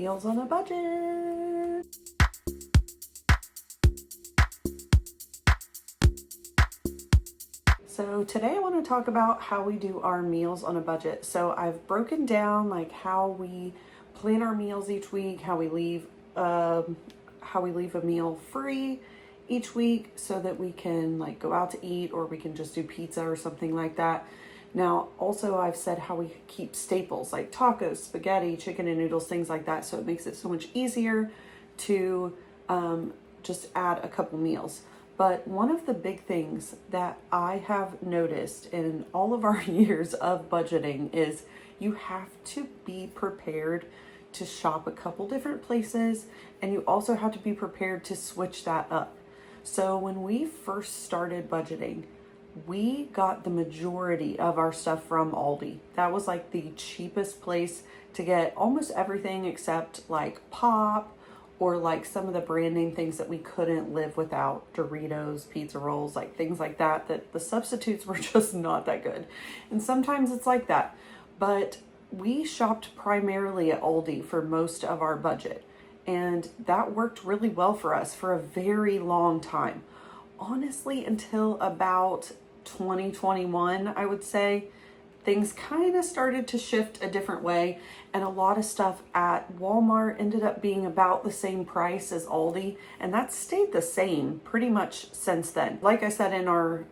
Meals on a Budget. So today I want to talk about how we do our meals on a budget. So I've broken down like how we plan our meals each week, how we leave a meal free each week so that we can like go out to eat, or we can just do pizza or something like that. Now, also I've said how we keep staples like tacos, spaghetti, chicken and noodles, things like that. So it makes it so much easier to just add a couple meals. But one of the big things that I have noticed in all of our years of budgeting is you have to be prepared to shop a couple different places, and you also have to be prepared to switch that up. So when we first started budgeting, we got the majority of our stuff from Aldi. That was like the cheapest place to get almost everything except like pop or like some of the brand name things that we couldn't live without, Doritos, pizza rolls, like things like that, that the substitutes were just not that good. And sometimes it's like that. But we shopped primarily at Aldi for most of our budget. And that worked really well for us for a very long time. Honestly, until about 2021, I would say, things kind of started to shift a different way, and a lot of stuff at Walmart ended up being about the same price as Aldi, and that stayed the same pretty much since then. Like I said in our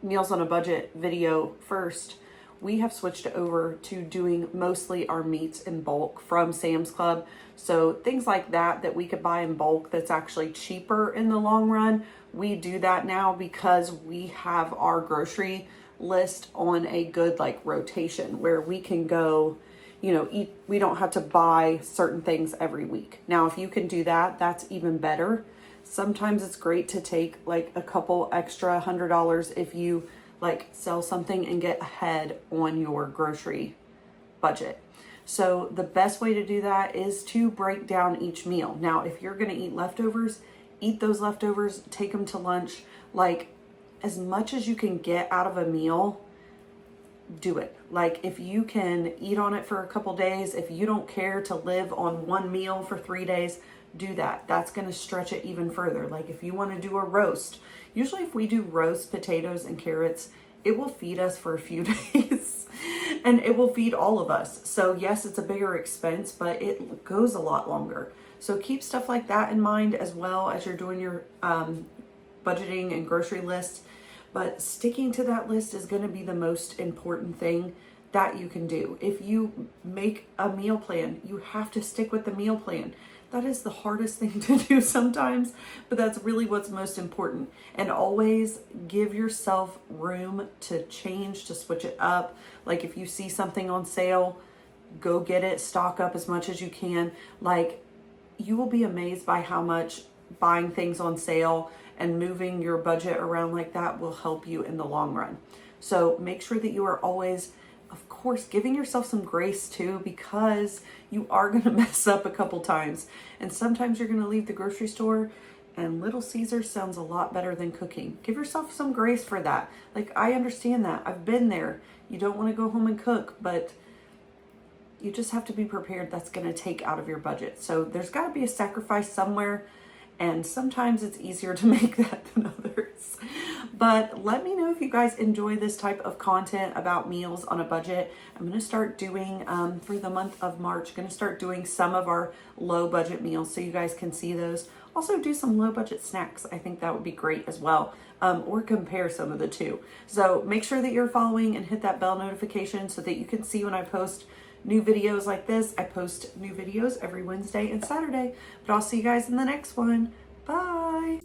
Meals on a Budget video first, we have switched over to doing mostly our meats in bulk from Sam's Club. So things like that we could buy in bulk that's actually cheaper in the long run, we do that now because we have our grocery list on a good like rotation where we can go, eat. We don't have to buy certain things every week. Now, if you can do that, that's even better. Sometimes it's great to take like a couple extra $100 if you like sell something and get ahead on your grocery budget. So the best way to do that is to break down each meal. Now, if you're going to eat leftovers, eat those leftovers, take them to lunch. Like as much as you can get out of a meal, do it. Like if you can eat on it for a couple days, if you don't care to live on one meal for 3 days, do that. That's going to stretch it even further. Like if you want to do a roast, usually if we do roast potatoes and carrots, it will feed us for a few days and it will feed all of us. So yes, it's a bigger expense, but it goes a lot longer. So keep stuff like that in mind as well as you're doing your budgeting and grocery list. But sticking to that list is going to be the most important thing that you can do. If you make a meal plan, you have to stick with the meal plan. That is the hardest thing to do sometimes, but that's really what's most important. And always give yourself room to change, to switch it up. Like if you see something on sale, go get it, stock up as much as you can. Like you will be amazed by how much buying things on sale and moving your budget around like that will help you in the long run. So make sure that you are always, of course, giving yourself some grace too, because you are going to mess up a couple times. And sometimes you're going to leave the grocery store and Little Caesar sounds a lot better than cooking. Give yourself some grace for that. Like, I understand that. I've been there. You don't want to go home and cook, but you just have to be prepared. That's going to take out of your budget. So there's got to be a sacrifice somewhere. And sometimes it's easier to make that than others. But let me know if you guys enjoy this type of content about meals on a budget. I'm going to start doing, for the month of March, going to start doing some of our low budget meals so you guys can see those. Also do some low budget snacks. I think that would be great as well. Or compare some of the two. So make sure that you're following and hit that bell notification so that you can see when I post new videos like this. I post new videos every Wednesday and Saturday, but I'll see you guys in the next one. Bye.